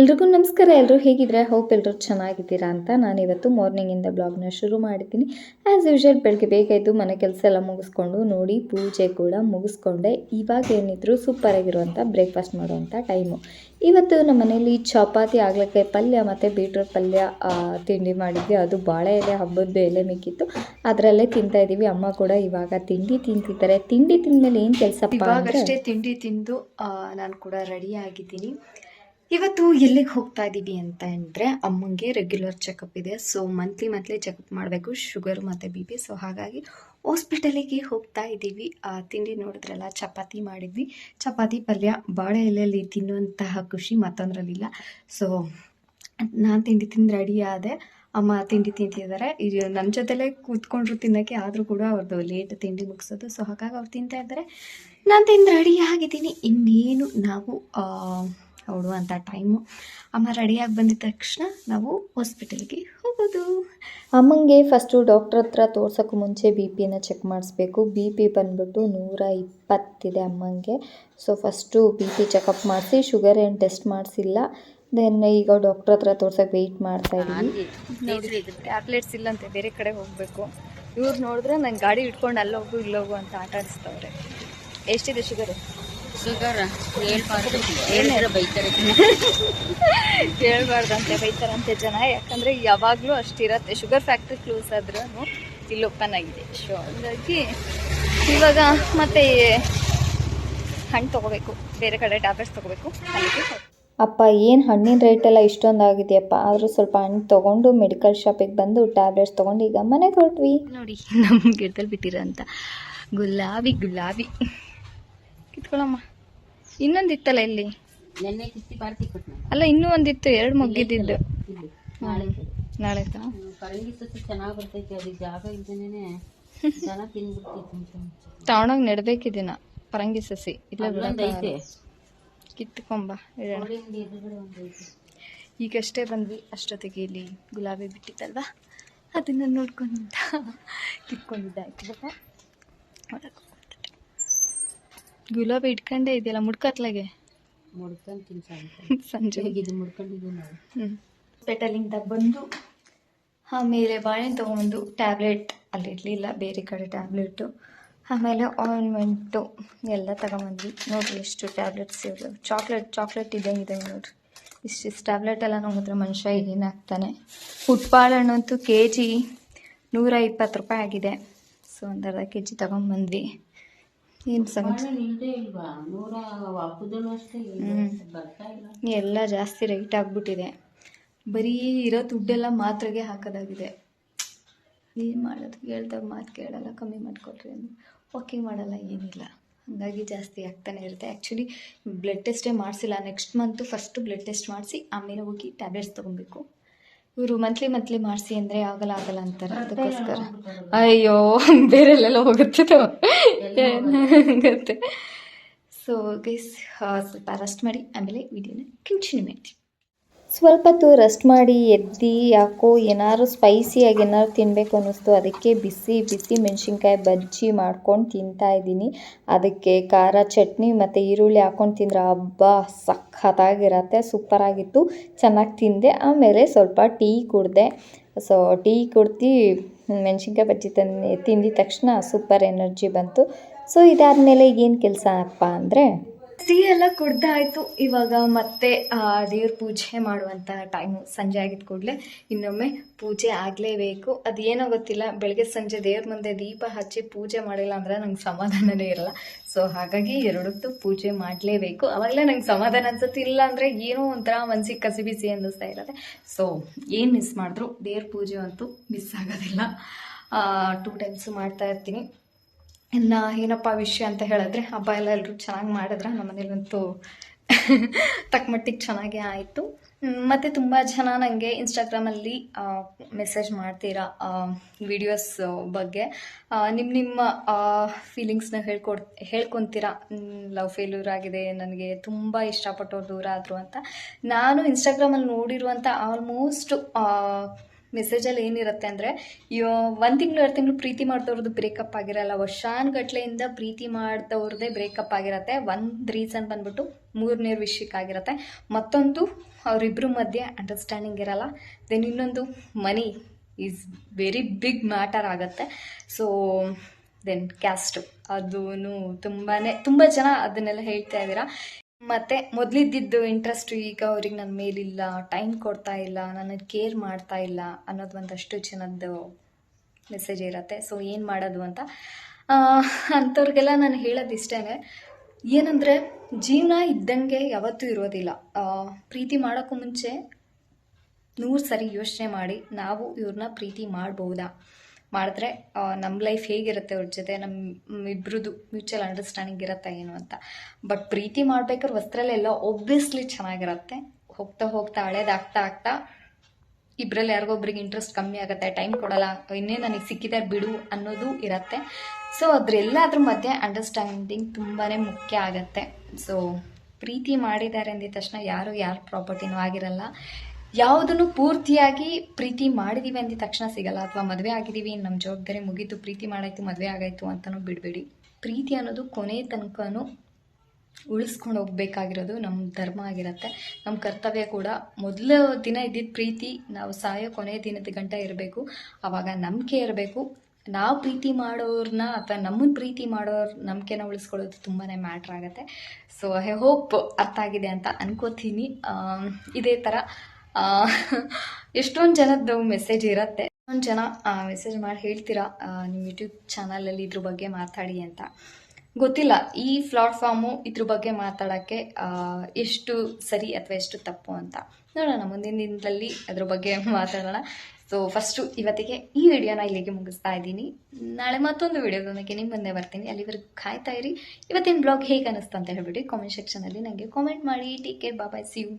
ಎಲ್ರಿಗೂ ನಮಸ್ಕಾರ. ಎಲ್ಲರೂ ಹೇಗಿದ್ರೆ ಹೋಪ್ ಎಲ್ಲರೂ ಚೆನ್ನಾಗಿದ್ದೀರಾ ಅಂತ ನಾನಿವತ್ತು ಮಾರ್ನಿಂಗಿಂದ ಬ್ಲಾಗ್ನ ಶುರು ಮಾಡಿದ್ದೀನಿ. ಆ್ಯಸ್ ಯೂಶುವಲ್ ಬೆಳಗ್ಗೆ ಬೇಗ ಎದ್ದು ಮನೆ ಕೆಲಸ ಎಲ್ಲ ಮುಗಿಸ್ಕೊಂಡು ನೋಡಿ ಪೂಜೆ ಕೂಡ ಮುಗಿಸ್ಕೊಂಡೆ. ಇವಾಗ ಏನಿದ್ರು ಸೂಪರಾಗಿರುವಂಥ ಬ್ರೇಕ್ಫಾಸ್ಟ್ ಮಾಡುವಂಥ ಟೈಮು. ಇವತ್ತು ನಮ್ಮ ಮನೇಲಿ ಚಪಾತಿ, ಹಾಗಲಕಾಯಿ ಪಲ್ಯ ಮತ್ತು ಬೀಟ್ರೋಟ್ ಪಲ್ಯ ತಿಂಡಿ ಮಾಡಿದ್ವಿ. ಅದು ಬಾಳೆ ಎಲೆ ಹಬ್ಬದ ಎಲೆ ಮಿಕ್ಕಿತ್ತು, ಅದರಲ್ಲೇ ತಿಂತಾಯಿದ್ದೀವಿ. ಅಮ್ಮ ಕೂಡ ಇವಾಗ ತಿಂಡಿ ತಿಂತಿದ್ದಾರೆ. ತಿಂಡಿ ತಿಂದಮೇಲೆ ಏನು ಕೆಲಸಪ್ಪ ಅಂದರೆ ಇವಾಗಷ್ಟೇ ತಿಂಡಿ ತಿಂದು ನಾನು ಕೂಡ ರೆಡಿ ಆಗಿದ್ದೀನಿ. ಇವತ್ತು ಎಲ್ಲಿಗೆ ಹೋಗ್ತಾ ಇದ್ದೀವಿ ಅಂತ ಅಂದರೆ ಅಮ್ಮಂಗೆ ರೆಗ್ಯುಲರ್ ಚೆಕಪ್ ಇದೆ. ಸೊ ಮಂತ್ಲಿ ಚೆಕಪ್ ಮಾಡಬೇಕು, ಶುಗರ್ ಮತ್ತು BP. ಸೊ ಹಾಗಾಗಿ ಹಾಸ್ಪಿಟಲಿಗೆ ಹೋಗ್ತಾ ಇದ್ದೀವಿ. ತಿಂಡಿ ನೋಡಿದ್ರಲ್ಲ, ಚಪಾತಿ ಮಾಡಿದ್ವಿ. ಚಪಾತಿ ಪಲ್ಯ ಬಾಳೆ ಎಲೆಯಲ್ಲಿ ತಿನ್ನುವಂತಹ ಖುಷಿ ಮತ್ತೊಂದರಲ್ಲಿಲ್ಲ. ಸೊ ನಾನು ತಿಂಡಿ ತಿಂದು ರೆಡಿ ಆದೆ. ಅಮ್ಮ ತಿಂಡಿ ತಿಂತಿದ್ದಾರೆ. ಇದು ನನ್ನ ಜೊತೆಲೇ ಕೂತ್ಕೊಂಡ್ರು ತಿನ್ನೋಕ್ಕೆ, ಆದರೂ ಕೂಡ ಅವ್ರದ್ದು ಲೇಟ್ ತಿಂಡಿ ಮುಗಿಸೋದು. ಸೊ ಹಾಗಾಗಿ ಅವ್ರು ತಿಂತಾ ಇದ್ದಾರೆ, ನಾನು ತಿಂದು ರೆಡಿ ಆಗಿದ್ದೀನಿ. ಇನ್ನೇನು ನಾವು ಹೊರಡುವಂಥ ಟೈಮು. ಅಮ್ಮ ರೆಡಿಯಾಗಿ ಬಂದಿದ ತಕ್ಷಣ ನಾವು ಹಾಸ್ಪಿಟಲ್ಗೆ ಹೋಗೋದು. ಅಮ್ಮಂಗೆ ಫಸ್ಟು ಡಾಕ್ಟ್ರ್ ಹತ್ರ ತೋರ್ಸೋಕ್ಕೂ ಮುಂಚೆ BP ಚೆಕ್ ಮಾಡಿಸ್ಬೇಕು. BP ಬಂದ್ಬಿಟ್ಟು 120 ಇದೆ ಅಮ್ಮಂಗೆ. ಸೊ ಫಸ್ಟು BP ಚೆಕಪ್ ಮಾಡಿಸಿ, ಶುಗರ್ ಏನು ಟೆಸ್ಟ್ ಮಾಡಿಸಿಲ್ಲ. ದೆನ್ ಈಗ ಡಾಕ್ಟ್ರ್ ಹತ್ರ ತೋರ್ಸೋಕೆ ವೆಯ್ಟ್ ಮಾಡ್ತಾ ಇದ್ದೀವಿ. ನೋಡಿರಿ, ಟ್ಯಾಬ್ಲೆಟ್ಸ್ ಇಲ್ಲಂತೆ, ಬೇರೆ ಕಡೆ ಹೋಗಬೇಕು. ಇವ್ರು ನೋಡಿದ್ರೆ ನಂಗೆ ಗಾಡಿ ಇಟ್ಕೊಂಡು ಅಲ್ಲೋಗು ಇಲ್ಲೋಗು ಅಂತ ಆಟ ಆಡಿಸ್ತವ್ರೆ. ಎಷ್ಟಿದೆ ಶುಗರು? ಹೇಳ್ಬಾರ್ದಂತೆ, ಬೈತಾರಂತೆ ಜನ. ಯಾಕಂದರೆ ಯಾವಾಗಲೂ ಅಷ್ಟಿರತ್ತೆ. ಶುಗರ್ ಫ್ಯಾಕ್ಟ್ರಿ ಕ್ಲೋಸ್ ಆದ್ರೂ ಇಲ್ಲಿ ಓಪನ್ ಆಗಿದೆ. ಸೊ ಹಾಗಾಗಿ ಇವಾಗ ಮತ್ತೆ ಹಣ್ಣು ತೊಗೋಬೇಕು, ಬೇರೆ ಕಡೆ ಟ್ಯಾಬ್ಲೆಟ್ಸ್ ತೊಗೋಬೇಕು. ಅಪ್ಪ ಏನು ಹಣ್ಣಿನ ರೇಟೆಲ್ಲ ಇಷ್ಟೊಂದು ಆಗಿದೆಯಪ್ಪ, ಆದರೂ ಸ್ವಲ್ಪ ಹಣ್ಣು ತೊಗೊಂಡು ಮೆಡಿಕಲ್ ಶಾಪಿಗೆ ಬಂದು ಟ್ಯಾಬ್ಲೆಟ್ಸ್ ತೊಗೊಂಡು ಈಗ ಮನೆಗೆ ಹೊರಟ್ವಿ. ನೋಡಿ, ನಮ್ಮ ಗಿಡದಲ್ಲಿ ಬಿಟ್ಟಿರೋಂಥ ಗುಲಾಬಿ ಕಿತ್ಕೊಳ್ಳಮ್ಮ. ಇನ್ನೊಂದಿತ್ತಲ್ಲ ಇಲ್ಲಿ, ಅಲ್ಲ ಇನ್ನೂ ಒಂದಿತ್ತು, 2 ಮುಗಿದಿದ್ದು. ನಾಳೆ ಚೆನ್ನಾಗಿ ಬರ್ತೈತೆ. ಅದಕ್ಕೆ ಜಾಗ ಇಲ್ದೇನೆ ಜನ ತಿನ್ಬಿಡ್ತೈತೆ. ತಗೊಂಡೋಗಿ ನೆಡ್ಬೇಕಿದಿನ ಪರಂಗಿ ಸಸಿ. ಇಲ್ಲ ಕಿತ್ಕೊಂಬ ಇಡೋಣ. ಈಗಷ್ಟೇ ಬಂದ್ವಿ, ಅಷ್ಟೊತ್ತಿಗೆ ಇಲ್ಲಿ ಗುಲಾಬಿ ಬಿಟ್ಟಿತ್ತಲ್ವಾ, ಅದನ್ನು ನೋಡ್ಕೊಂತ ಕಿತ್ಕೊಂಡಿದ್ದಾಯ್ತು. ಗುಲಾಬಿ ಇಟ್ಕೊಂಡೇ ಇದೆಯಲ್ಲ ಮುಡ್ಕತ್ಲಾಗೆ, ಸಂಜೆ ಹಾಸ್ಪಿಟಲಿಂದ ಬಂದು ಆಮೇಲೆ ಬಾಳೆಹಣ್ಣು ತೊಗೊಂಡು ಟ್ಯಾಬ್ಲೆಟ್ ಅಲ್ಲಿ ಇರಲಿಲ್ಲ, ಬೇರೆ ಕಡೆ ಟ್ಯಾಬ್ಲೆಟು, ಆಮೇಲೆ ಆಯಿಂಟ್ಮೆಂಟು ಎಲ್ಲ ತಗೊಂಬಂದ್ವಿ. ನೋಡಿರಿ ಎಷ್ಟು ಟ್ಯಾಬ್ಲೆಟ್ಸ್ ಇರೋದು. ಚಾಕ್ಲೇಟ್ ಇದ್ದಂಗೆ ನೋಡಿರಿ. ಇಷ್ಟಿಷ್ಟು ಟ್ಯಾಬ್ಲೆಟ್ ಎಲ್ಲ ನೋಡಿದ್ರೆ ಮನುಷ್ಯ ಏನಾಗ್ತಾನೆ. ಬಾಳೆಹಣ್ಣು ಅಂತೂ kg 120 ರೂಪಾಯಿ ಆಗಿದೆ. ಸೊ ಒಂದು ಅರ್ಧ kg ತಗೊಂಬಂದ್ವಿ. ಏನು ಸಮಸ್ಯೆ ಎಲ್ಲ ಜಾಸ್ತಿ ರೇಟ್ ಆಗಿಬಿಟ್ಟಿದೆ. ಬರೀ ಇರೋ ದುಡ್ಡೆಲ್ಲ ಮಾತ್ರೆಗೆ ಹಾಕೋದಾಗಿದೆ. ಏನು ಮಾಡೋದು, ಹೇಳ್ದಾಗ ಮಾತು ಕೇಳಲ್ಲ, ಕಮ್ಮಿ ಮಾಡಿಕೊಡ್ರಿ ಅಂದರೆ ವಾಕಿಂಗ್ ಮಾಡಲ್ಲ, ಏನಿಲ್ಲ. ಹಾಗಾಗಿ ಜಾಸ್ತಿ ಆಗ್ತಾನೆ ಇರುತ್ತೆ. ಆ್ಯಕ್ಚುಲಿ ಬ್ಲಡ್ ಟೆಸ್ಟೇ ಮಾಡಿಸಿಲ್ಲ. Next month first blood test ಮಾಡಿಸಿ ಆಮೇಲೆ ಹೋಗಿ ಟ್ಯಾಬ್ಲೆಟ್ಸ್ ತೊಗೊಬೇಕು. ಇವರು ಮಂತ್ಲಿ ಮಾಡಿಸಿ ಅಂದರೆ ಆಗಲ್ಲ ಅಂತಾರೆ. ಅದಕ್ಕೋಸ್ಕರ ಅಯ್ಯೋ ಬೇರೆಲ್ಲೆಲ್ಲ ಹೋಗುತ್ತೆ ಏನಾಗುತ್ತೆ. ಸೊ ಗೈಸ್, ಸ್ವಲ್ಪ ರೆಸ್ಟ್ ಮಾಡಿ ಆಮೇಲೆ ವಿಡಿಯೋನ ಕಂಟಿನ್ಯೂ ಮಾಡ್ತೀವಿ. ಸ್ವಲ್ಪ ಹೊತ್ತು ರೆಸ್ಟ್ ಮಾಡಿ ಎದ್ದು ಯಾಕೋ ಏನಾದ್ರು ಸ್ಪೈಸಿಯಾಗಿ ಏನಾದ್ರು ತಿನ್ನಬೇಕು ಅನ್ನಿಸ್ತು. ಅದಕ್ಕೆ ಬಿಸಿ ಮೆಣಸಿನ್ಕಾಯಿ ಬಜ್ಜಿ ಮಾಡ್ಕೊಂಡು ತಿಂತಾಯಿದ್ದೀನಿ. ಅದಕ್ಕೆ ಖಾರ ಚಟ್ನಿ ಮತ್ತು ಈರುಳ್ಳಿ ಹಾಕ್ಕೊಂಡು ತಿಂದರೆ ಹಬ್ಬ ಸಖತ್ತಾಗಿರತ್ತೆ. ಸೂಪರಾಗಿತ್ತು, ಚೆನ್ನಾಗಿ ತಿಂದೆ. ಆಮೇಲೆ ಸ್ವಲ್ಪ ಟೀ ಕುಡಿದೆ. ಸೊ ಟೀ ಕುಡ್ದು ಮೆಣಸಿನ್ಕಾಯಿ ಬಜ್ಜಿ ತಿಂದಿದ ತಕ್ಷಣ ಸೂಪರ್ ಎನರ್ಜಿ ಬಂತು. ಸೊ ಇದಾದಮೇಲೆ ಏನು ಕೆಲಸ ಅಪ್ಪ ಅಂದರೆ, ಟೀ ಎಲ್ಲ ಕುಡ್ದಾಯಿತು. ಇವಾಗ ಮತ್ತೆ ದೇವ್ರ ಪೂಜೆ ಮಾಡುವಂಥ ಟೈಮು. ಸಂಜೆ ಆಗಿದ್ದ ಕೂಡಲೇ ಇನ್ನೊಮ್ಮೆ ಪೂಜೆ ಆಗಲೇಬೇಕು. ಅದು ಏನೋ ಗೊತ್ತಿಲ್ಲ, ಬೆಳಗ್ಗೆ ಸಂಜೆ ದೇವ್ರ ಮುಂದೆ ದೀಪ ಹಚ್ಚಿ ಪೂಜೆ ಮಾಡಿಲ್ಲ ಅಂದರೆ ನಂಗೆ ಸಮಾಧಾನನೇ ಇರಲ್ಲ. ಸೊ ಹಾಗಾಗಿ 2 ಹೊತ್ತು ಪೂಜೆ ಮಾಡಲೇಬೇಕು. ಆವಾಗಲೇ ನಂಗೆ ಸಮಾಧಾನ ಅನ್ಸುತ್ತೆ. ಇಲ್ಲ ಅಂದರೆ ಏನೋ ಒಂಥರ ಮನಸ್ಸಿಗೆ ಕಸಿ ಬಿಸಿ ಅನ್ನಿಸ್ತಾ ಇರುತ್ತೆ. ಸೊ ಏನು ಮಿಸ್ ಮಾಡಿದ್ರು ದೇವ್ರ ಪೂಜೆ ಅಂತೂ ಮಿಸ್ ಆಗೋದಿಲ್ಲ. 2 ಟೈಮ್ಸು ಮಾಡ್ತಾ ಇರ್ತೀನಿ. ಇನ್ನು ಏನಪ್ಪ ವಿಷಯ ಅಂತ ಹೇಳಿದ್ರೆ, ಹಬ್ಬ ಎಲ್ಲ ಎಲ್ಲರೂ ಚೆನ್ನಾಗಿ ಮಾಡಿದ್ರೆ. ನಮ್ಮ ಮನೇಲಂತೂ ತಕ್ಕ ಮಟ್ಟಿಗೆ ಚೆನ್ನಾಗೇ ಆಯಿತು. ಮತ್ತು ತುಂಬ ಜನ ನನಗೆ ಇನ್ಸ್ಟಾಗ್ರಾಮಲ್ಲಿ ಮೆಸೇಜ್ ಮಾಡ್ತೀರಾ ವಿಡಿಯೋಸ್ ಬಗ್ಗೆ. ನಿಮ್ಮ ಫೀಲಿಂಗ್ಸ್ನ ಹೇಳ್ಕೊತೀರಾ. ಲವ್ ಫೇಲ್ಯೂರ್ ಆಗಿದೆ, ನನಗೆ ತುಂಬ ಇಷ್ಟಪಟ್ಟವ್ರು ದೂರ ಆದರು ಅಂತ. ನಾನು ಇನ್ಸ್ಟಾಗ್ರಾಮಲ್ಲಿ ನೋಡಿರುವಂಥ ಆಲ್ಮೋಸ್ಟ್ ಮೆಸೇಜಲ್ಲಿ ಏನಿರುತ್ತೆ ಅಂದರೆ 1 ತಿಂಗಳು 2 ತಿಂಗಳು ಪ್ರೀತಿ ಮಾಡ್ದವ್ರದ್ದು ಬ್ರೇಕಪ್ ಆಗಿರಲ್ಲ, ವರ್ಷಾನುಗಟ್ಲೆಯಿಂದ ಪ್ರೀತಿ ಮಾಡ್ದವ್ರದ್ದೇ ಬ್ರೇಕಪ್ ಆಗಿರುತ್ತೆ. ಒಂದು ರೀಸನ್ ಬಂದ್ಬಿಟ್ಟು 3ನೇ ವಿಷಯಕ್ಕಾಗಿರುತ್ತೆ, ಮತ್ತೊಂದು ಅವರಿಬ್ಬರ ಮಧ್ಯೆ ಅಂಡರ್ಸ್ಟ್ಯಾಂಡಿಂಗ್ ಇರಲ್ಲ, ದೆನ್ ಇನ್ನೊಂದು money is very big matter ಆಗುತ್ತೆ. ಸೊ ದೆನ್ ಕ್ಯಾಸ್ಟು ಅದೂ ತುಂಬ ಜನ ಅದನ್ನೆಲ್ಲ ಹೇಳ್ತಾ ಇದ್ದೀರಾ. ಮತ್ತು ಮೊದಲಿದ್ದಿದ್ದು ಇಂಟ್ರೆಸ್ಟು ಈಗ ಅವ್ರಿಗೆ ನನ್ನ ಮೇಲಿಲ್ಲ, ಟೈಮ್ ಕೊಡ್ತಾ ಇಲ್ಲ, ನನಗೆ ಕೇರ್ ಮಾಡ್ತಾ ಇಲ್ಲ ಅನ್ನೋದು ಒಂದಷ್ಟು ಜನದ್ದು ಮೆಸೇಜ್ ಇರುತ್ತೆ. ಸೊ ಏನು ಮಾಡೋದು ಅಂತ ಅಂಥವ್ರಿಗೆಲ್ಲ ನಾನು ಹೇಳೋದು ಇಷ್ಟೇ, ಏನಂದರೆ ಜೀವನ ಇದ್ದಂಗೆ ಯಾವತ್ತೂ ಇರೋದಿಲ್ಲ. ಪ್ರೀತಿ ಮಾಡೋಕ್ಕೂ ಮುಂಚೆ 100 ಸರಿ ಯೋಚನೆ ಮಾಡಿ ನಾವು ಇವ್ರನ್ನ ಪ್ರೀತಿ ಮಾಡ್ಬೋದಾ, ಮಾಡಿದ್ರೆ ನಮ್ಮ ಲೈಫ್ ಹೇಗಿರುತ್ತೆ, ಅವ್ರ ಜೊತೆ ನಮ್ಮಿಬ್ರದ್ದು ಮ್ಯೂಚುವಲ್ ಅಂಡರ್ಸ್ಟ್ಯಾಂಡಿಂಗ್ ಇರುತ್ತೆ ಏನು ಅಂತ. ಬಟ್ ಪ್ರೀತಿ ಮಾಡ್ಬೇಕಾದ್ರೆ ವಸ್ತ್ರಲ್ಲೆಲ್ಲ ಒಬ್ವಿಯಸ್ಲಿ ಚೆನ್ನಾಗಿರುತ್ತೆ, ಹೋಗ್ತಾ ಹೋಗ್ತಾ ಹಳೇದಾಗ್ತಾ ಇಬ್ಬರಲ್ಲಿ ಯಾರಿಗೊಬ್ರಿಗೆ ಇಂಟ್ರೆಸ್ಟ್ ಕಮ್ಮಿ ಆಗುತ್ತೆ, ಟೈಮ್ ಕೊಡಲ್ಲ, ಇನ್ನೇ ನನಗೆ ಸಿಕ್ಕಿದೆ ಬಿಡು ಅನ್ನೋದು ಇರುತ್ತೆ. ಸೊ ಅದರೆಲ್ಲದ್ರ ಮಧ್ಯೆ ಅಂಡರ್ಸ್ಟ್ಯಾಂಡಿಂಗ್ ತುಂಬಾ ಮುಖ್ಯ ಆಗುತ್ತೆ. ಸೊ ಪ್ರೀತಿ ಮಾಡಿದ್ದಾರೆ ಅಂದಿದ ತಕ್ಷಣ ಯಾರ ಪ್ರಾಪರ್ಟಿನೂ ಆಗಿರಲ್ಲ. ಯಾವುದನ್ನು ಪೂರ್ತಿಯಾಗಿ ಪ್ರೀತಿ ಮಾಡಿದ್ದೀವಿ ಅಂದಿದ ತಕ್ಷಣ ಸಿಗಲ್ಲ, ಅಥವಾ ಮದುವೆ ಆಗಿದ್ದೀವಿ ನಮ್ಮ ಜವಾಬ್ದಾರಿ ಮುಗೀತು, ಪ್ರೀತಿ ಮಾಡಾಯಿತು ಮದುವೆ ಆಗಾಯಿತು ಅಂತಲೂ ಬಿಡಬೇಡಿ. ಪ್ರೀತಿ ಅನ್ನೋದು ಕೊನೆ ತನಕನೂ ಉಳಿಸ್ಕೊಂಡು ಹೋಗ್ಬೇಕಾಗಿರೋದು ನಮ್ಮ ಧರ್ಮ ಆಗಿರುತ್ತೆ, ನಮ್ಮ ಕರ್ತವ್ಯ ಕೂಡ. ಮೊದಲ ದಿನ ಇದ್ದಿದ್ದ ಪ್ರೀತಿ ನಾವು ಸಾಯೋ ಕೊನೆ ದಿನದ ಗಂಟ ಇರಬೇಕು, ಆವಾಗ ನಂಬಿಕೆ ಇರಬೇಕು. ನಾವು ಪ್ರೀತಿ ಮಾಡೋರನ್ನ ಅಥವಾ ನಮ್ಮನ್ನು ಪ್ರೀತಿ ಮಾಡೋರ ನಂಬಿಕೆನ ಉಳಿಸ್ಕೊಳ್ಳೋದು ತುಂಬಾ ಮ್ಯಾಟ್ರ್ ಆಗುತ್ತೆ. ಸೊ ಐ ಹೋಪ್ ಅರ್ಥ ಆಗಿದೆ ಅಂತ ಅನ್ಕೋತೀನಿ. ಇದೇ ಥರ ಎಷ್ಟೊಂದು ಜನದ್ದು ಮೆಸೇಜ್ ಇರುತ್ತೆ, ಎಷ್ಟೊಂದು ಜನ ಮೆಸೇಜ್ ಮಾಡಿ ಹೇಳ್ತೀರಾ ನಿಮ್ಮ ಯೂಟ್ಯೂಬ್ ಚಾನಲಲ್ಲಿ ಇದ್ರ ಬಗ್ಗೆ ಮಾತಾಡಿ ಅಂತ. ಗೊತ್ತಿಲ್ಲ ಈ ಪ್ಲಾಟ್ಫಾರ್ಮು ಇದ್ರ ಬಗ್ಗೆ ಮಾತಾಡೋಕ್ಕೆ ಎಷ್ಟು ಸರಿ ಅಥವಾ ಎಷ್ಟು ತಪ್ಪು ಅಂತ ನೋಡೋಣ, ಮುಂದಿನ ದಿನದಲ್ಲಿ ಅದ್ರ ಬಗ್ಗೆ ಮಾತಾಡೋಣ. ಸೊ ಫಸ್ಟು ಇವತ್ತಿಗೆ ಈ ವಿಡಿಯೋನ ಇಲ್ಲಿಗೆ ಮುಗಿಸ್ತಾ ಇದ್ದೀನಿ. ನಾಳೆ ಮತ್ತೊಂದು ವಿಡಿಯೋದೊಂದಿಗೆ ನಿಮ್ಮ ಮುಂದೆ ಬರ್ತೀನಿ. ಅಲ್ಲಿವರೆಗೂ ಕಾಯ್ತಾ ಇರಿ. ಇವತ್ತಿನ ಬ್ಲಾಗ್ ಹೇಗೆ ಅನ್ನಿಸ್ತು ಅಂತ ಹೇಳ್ಬಿಟ್ಟು ಕಾಮೆಂಟ್ ಸೆಕ್ಷನಲ್ಲಿ ನನಗೆ ಕಾಮೆಂಟ್ ಮಾಡಿ. Take care, bye, see you.